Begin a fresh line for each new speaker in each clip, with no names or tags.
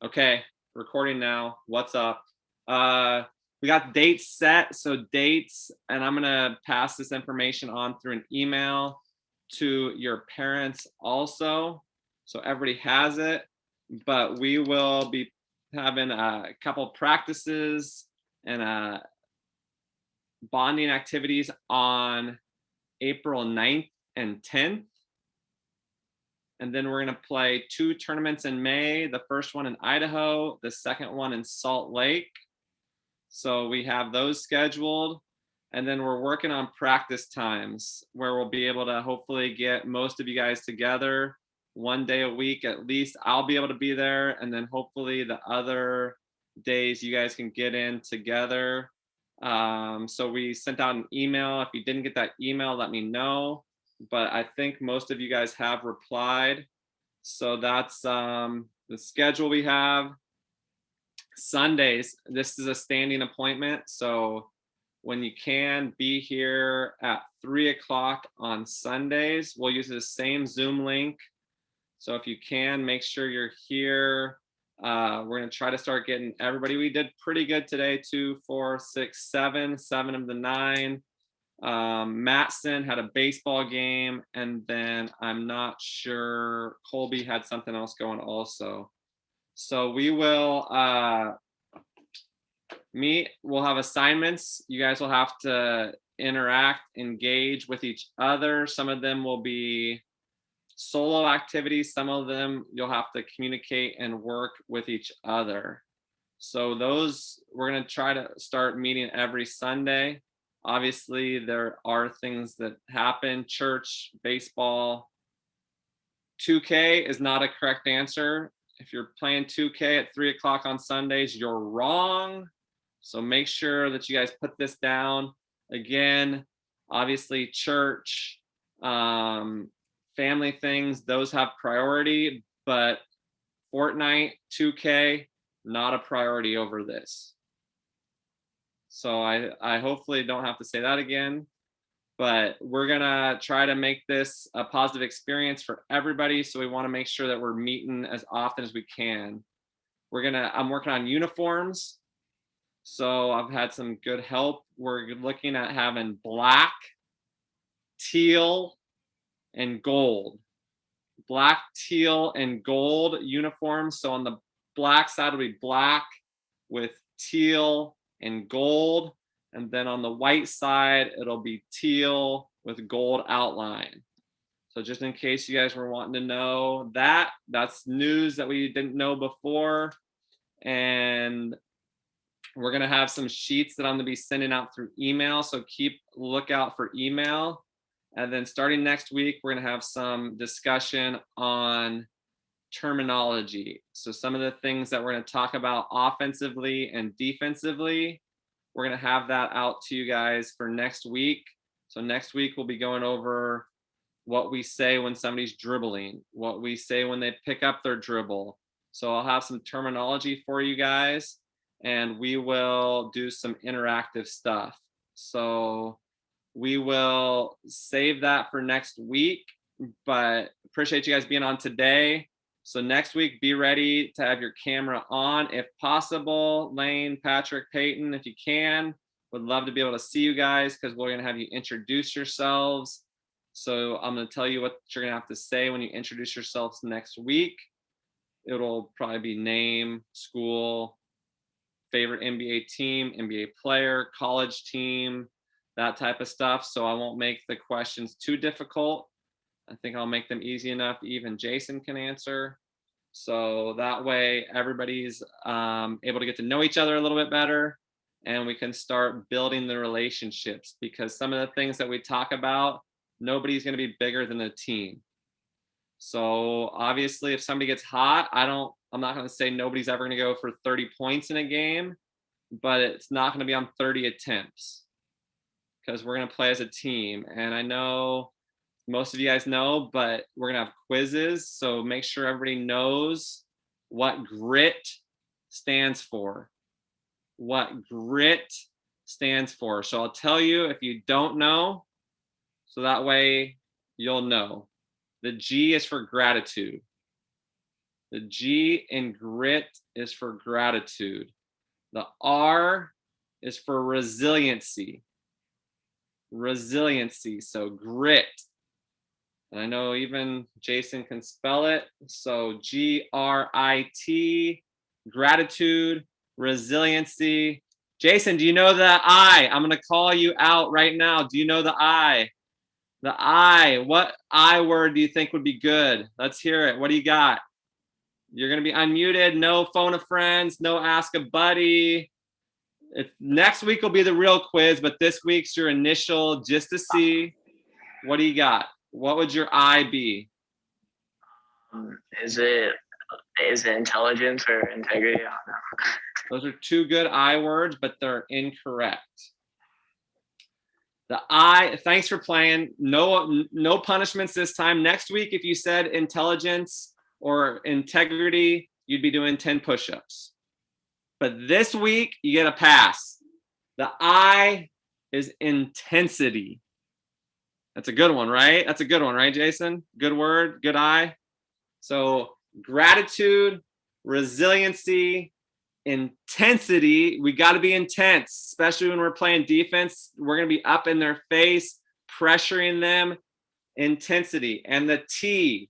Okay, recording now. What's up? Uh, we got dates set. So dates, and I'm gonna pass this information on through an email to your parents also, so everybody has it. But we will be having a couple practices and bonding activities on April 9th and 10th. And then we're going to play 2 tournaments in May, the first one in Idaho, the second one in Salt Lake. So we have those scheduled. And then we're working on practice times where we'll be able to hopefully get most of you guys together one day a week at least. I'll be able to be there. And then hopefully the other days you guys can get in together. So we sent out an email. If you didn't get that email, let me know. But I think most of you guys have replied. So that's the schedule we have. Sundays, this is a standing appointment. So when you can be here at 3 o'clock on Sundays, we'll use the same Zoom link. So if you can, make sure you're here. We're going to try to start getting everybody. We did pretty good today, 2, 4, 6, 7 of the 9. Matson had a baseball game, and then I'm not sure, Colby had something else going also. So we will meet. We'll have assignments. You guys will have to interact, engage with each other. Some of them will be solo activities. Some of them you'll have to communicate and work with each other. So those, we're going to try to start meeting every Sunday. Obviously, there are things that happen, church, baseball. 2K is not a correct answer. If you're playing 2K at 3 o'clock on Sundays, you're wrong. So make sure that you guys put this down. Again, obviously, church, family things, those have priority, but Fortnite, 2K, not a priority over this. So I hopefully don't have to say that again, but we're gonna try to make this a positive experience for everybody. So we want to make sure that we're meeting as often as we can. I'm working on uniforms. So I've had some good help. We're looking at having black, teal, and gold. Black, teal, and gold uniforms. So on the black side will be black with teal and gold. And then on the white side, it'll be teal with gold outline. So just in case you guys were wanting to know that, that's news that we didn't know before. And we're going to have some sheets that I'm going to be sending out through email. So keep lookout for email. And then starting next week, we're going to have some discussion on terminology. So some of the things that we're going to talk about offensively and defensively, we're going to have that out to you guys for next week. So next week, we'll be going over what we say when somebody's dribbling, what we say when they pick up their dribble. So I'll have some terminology for you guys, and we will do some interactive stuff. So we will save that for next week, but appreciate you guys being on today. So next week, be ready to have your camera on if possible. Lane, Patrick, Peyton, if you can, would love to be able to see you guys because we're going to have you introduce yourselves. So I'm going to tell you what you're going to have to say when you introduce yourselves next week. It'll probably be name, school, favorite NBA team, NBA player, college team, that type of stuff. So I won't make the questions too difficult. I think I'll make them easy enough even Jason can answer. So that way everybody's able to get to know each other a little bit better, and we can start building the relationships, because some of the things that we talk about, nobody's going to be bigger than the team. So obviously if somebody gets hot, I'm not going to say nobody's ever going to go for 30 points in a game, but it's not going to be on 30 attempts because we're going to play as a team. And I know most of you guys know, but we're going to have quizzes. So make sure everybody knows what grit stands for. What grit stands for. So I'll tell you if you don't know, so that way you'll know. The G is for gratitude. The G in grit is for gratitude. The R is for resiliency. Resiliency, so grit. And I know even Jason can spell it. So G.R.I.T, gratitude, resiliency. Jason, do you know the I? I'm going to call you out right now. Do you know the I? The I. What I word do you think would be good? Let's hear it. What do you got? You're going to be unmuted. No phone a friends. No ask a buddy. Next week will be the real quiz, but this week's your initial just to see. What do you got? What would your I be?
Is it intelligence or integrity? I don't know.
Those are two good I words, but they're incorrect. The I, thanks for playing. No punishments this time. Next week, if you said intelligence or integrity, you'd be doing 10 push-ups. But this week, you get a pass. The I is intensity. That's a good one, right? That's a good one, right, Jason? Good word, good I. So gratitude, resiliency, intensity. We got to be intense, especially when we're playing defense. We're going to be up in their face, pressuring them. Intensity. And the T,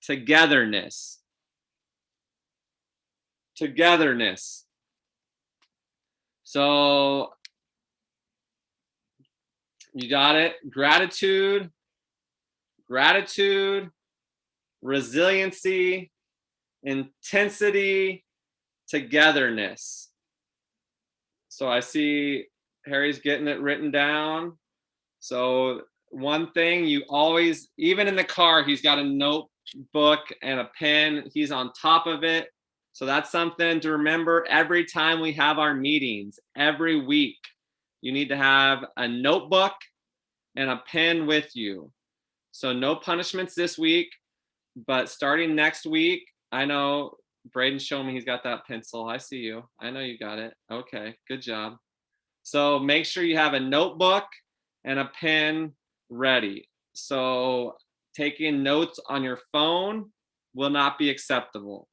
togetherness. Togetherness. So you got it. Gratitude, resiliency, intensity, togetherness. So I see Harry's getting it written down. So one thing you always, even in the car, he's got a notebook and a pen. He's on top of it. So that's something to remember every time we have our meetings, every week. You need to have a notebook and a pen with you. So no punishments this week, but starting next week, I know Braden's showing me he's got that pencil. I see you. I know you got it. Okay, good job. So make sure you have a notebook and a pen ready. So taking notes on your phone will not be acceptable.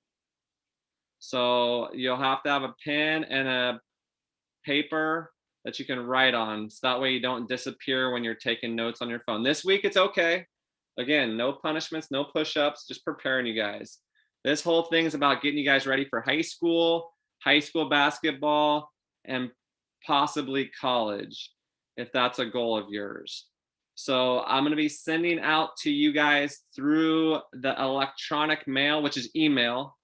So you'll have to have a pen and a paper that you can write on. So that way you don't disappear when you're taking notes on your phone. This week, it's okay. Again, no punishments, no push-ups, just preparing you guys. This whole thing is about getting you guys ready for high school basketball, and possibly college, if that's a goal of yours. So I'm going to be sending out to you guys through the electronic mail, which is email.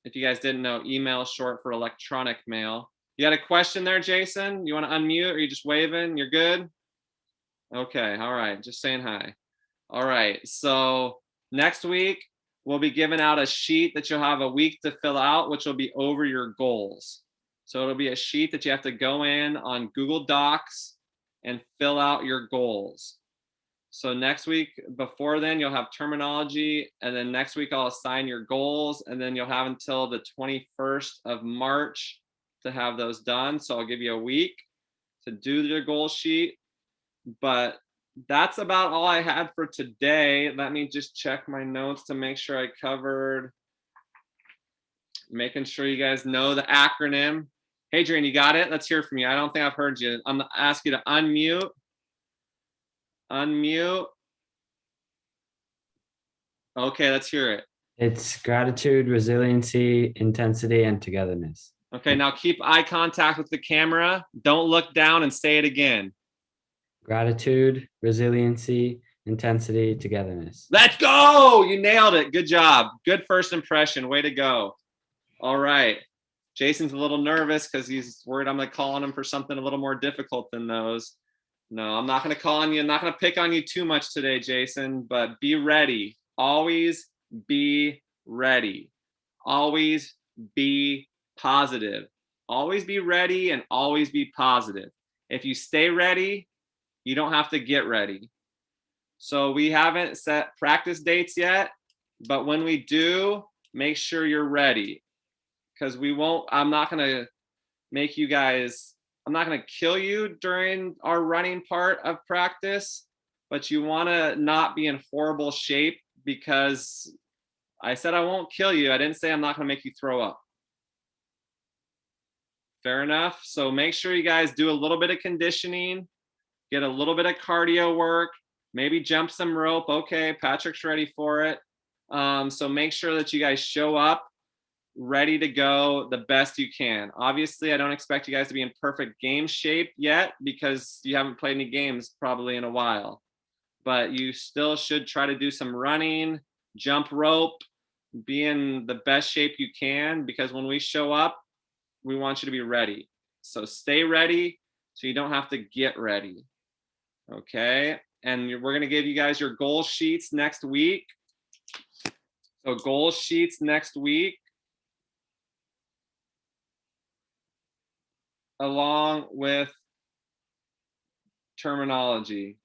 If you guys didn't know, email is short for electronic mail. You got a question there, Jason? You want to unmute, or are you just waving? You're good? Okay, all right, just saying hi. All right, so next week, we'll be giving out a sheet that you'll have a week to fill out, which will be over your goals. So it'll be a sheet that you have to go in on Google Docs and fill out your goals. So next week, before then, you'll have terminology, and then next week I'll assign your goals, and then you'll have until the 21st of March to have those done. So I'll give you a week to do your goal sheet. But that's about all I had for today. Let me just check my notes to make sure I covered, making sure you guys know the acronym. Hadrian, you got it? Let's hear from you. I don't think I've heard you. I'm gonna ask you to unmute. Okay, let's hear it.
It's gratitude, resiliency, intensity, and togetherness.
Okay, now keep eye contact with the camera. Don't look down and say it again.
Gratitude, resiliency, intensity, togetherness.
Let's go! You nailed it. Good job. Good first impression. Way to go. All right. Jason's a little nervous because he's worried I'm going to call on him for something a little more difficult than those. No, I'm not going to call on you. I'm not going to pick on you too much today, Jason, but be ready. Always be ready. Always be positive. Always be ready and always be positive. If you stay ready, you don't have to get ready. So we haven't set practice dates yet, but when we do, make sure you're ready. Because I'm not going to make you guys, I'm not going to kill you during our running part of practice, but you want to not be in horrible shape, because I said I won't kill you. I didn't say I'm not going to make you throw up. Fair enough. So make sure you guys do a little bit of conditioning, get a little bit of cardio work, maybe jump some rope. Okay, Patrick's ready for it. So make sure that you guys show up ready to go the best you can. Obviously, I don't expect you guys to be in perfect game shape yet, because you haven't played any games probably in a while. But you still should try to do some running, jump rope, be in the best shape you can, because when we show up, we want you to be ready. So stay ready so you don't have to get ready. Okay. And we're going to give you guys your goal sheets next week. So goal sheets next week, along with terminology.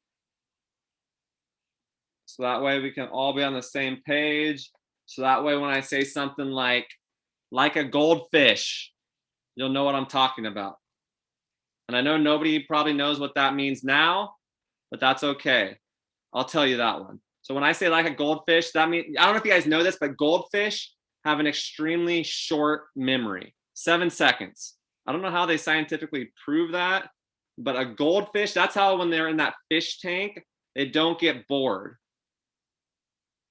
So that way we can all be on the same page. So that way when I say something like a goldfish, you'll know what I'm talking about. And I know nobody probably knows what that means now, but that's okay. I'll tell you that one. So when I say like a goldfish, that means, I don't know if you guys know this, but goldfish have an extremely short memory, 7 seconds. I don't know how they scientifically prove that, but a goldfish, that's how when they're in that fish tank, they don't get bored.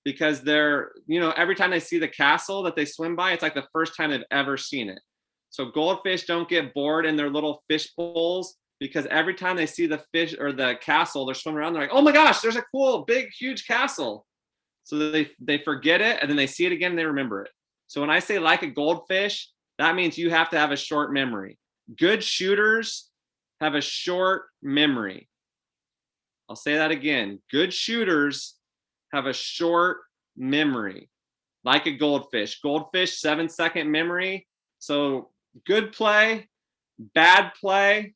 Because they're, every time they see the castle that they swim by, it's like the first time they've ever seen it. So goldfish don't get bored in their little fish bowls, because every time they see the fish or the castle, they're swimming around, they're like, oh my gosh, there's a cool, big, huge castle. So they forget it, and then they see it again and they remember it. So when I say like a goldfish, that means you have to have a short memory. Good shooters have a short memory. I'll say that again. Good shooters have a short memory, like a goldfish. Goldfish, 7-second memory. So good play, bad play.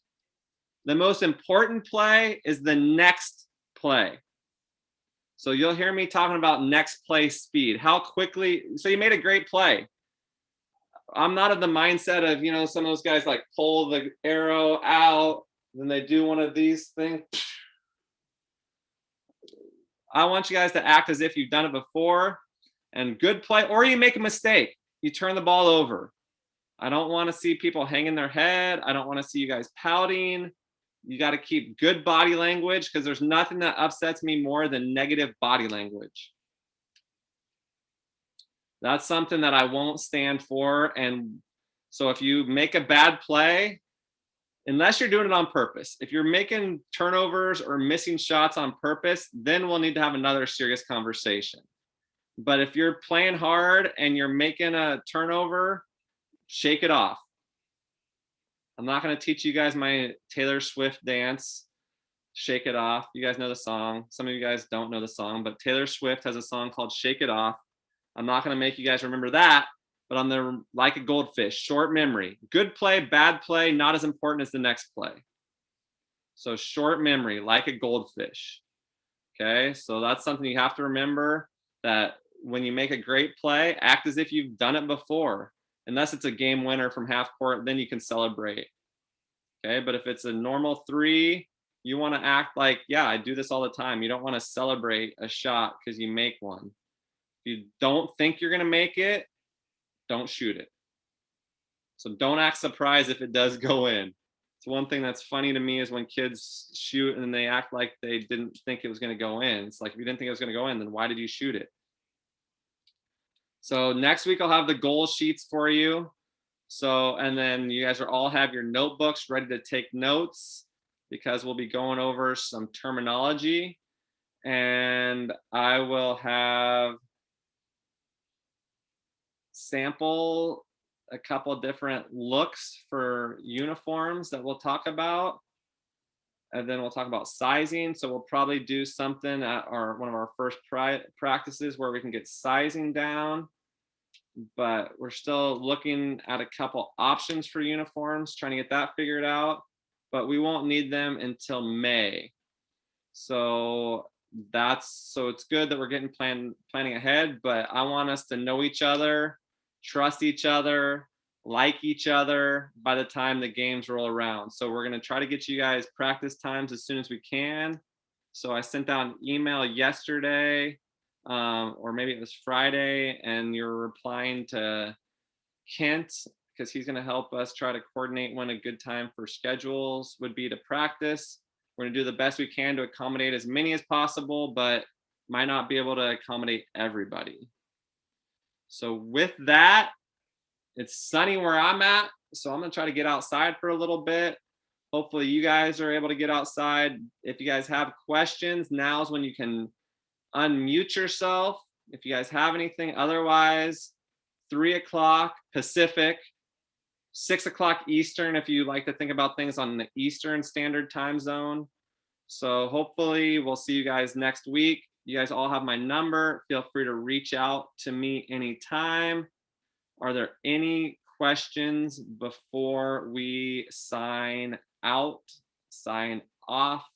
The most important play is the next play. So you'll hear me talking about next play speed. How quickly, so you made a great play. I'm not of the mindset of, some of those guys like pull the arrow out, then they do one of these things. I want you guys to act as if you've done it before, and good play, or you make a mistake, you turn the ball over. I don't want to see people hanging their head. I don't want to see you guys pouting. You got to keep good body language, because there's nothing that upsets me more than negative body language. That's something that I won't stand for. And so if you make a bad play, unless you're doing it on purpose, if you're making turnovers or missing shots on purpose, then we'll need to have another serious conversation. But if you're playing hard and you're making a turnover, shake it off. I'm not going to teach you guys my Taylor Swift dance, Shake It Off. You guys know the song. Some of you guys don't know the song, but Taylor Swift has a song called Shake It Off. I'm not going to make you guys remember that, but on the like a goldfish, short memory. Good play, bad play, not as important as the next play. So short memory, like a goldfish. Okay, so that's something you have to remember, that when you make a great play, act as if you've done it before. Unless it's a game winner from half court, then you can celebrate. Okay, but if it's a normal 3, you want to act like, yeah, I do this all the time. You don't want to celebrate a shot because you make one. If you don't think you're going to make it, don't shoot it. So don't act surprised if it does go in. It's one thing that's funny to me is when kids shoot and they act like they didn't think it was going to go in. It's like, if you didn't think it was going to go in, then why did you shoot it? So next week I'll have the goal sheets for you. So, and then you guys are all have your notebooks ready to take notes, because we'll be going over some terminology, and I will have sample a couple different looks for uniforms that we'll talk about. And then we'll talk about sizing. So we'll probably do something at one of our first practices where we can get sizing down. But we're still looking at a couple options for uniforms, trying to get that figured out. But we won't need them until May. So it's good that we're getting planning ahead, but I want us to know each other, trust each other, like each other by the time the games roll around. So we're going to try to get you guys practice times as soon as we can. So I sent out an email yesterday, or maybe it was Friday, and you're replying to Kent because he's going to help us try to coordinate when a good time for schedules would be to practice. We're going to do the best we can to accommodate as many as possible, but might not be able to accommodate everybody. So with that, it's sunny where I'm at, so I'm going to try to get outside for a little bit. Hopefully you guys are able to get outside. If you guys have questions, now's when you can unmute yourself if you guys have anything. Otherwise, 3 o'clock Pacific, 6 o'clock Eastern, if you like to think about things on the Eastern Standard Time Zone. So hopefully we'll see you guys next week. You guys all have my number. Feel free to reach out to me anytime. Are there any questions before we sign out, sign off?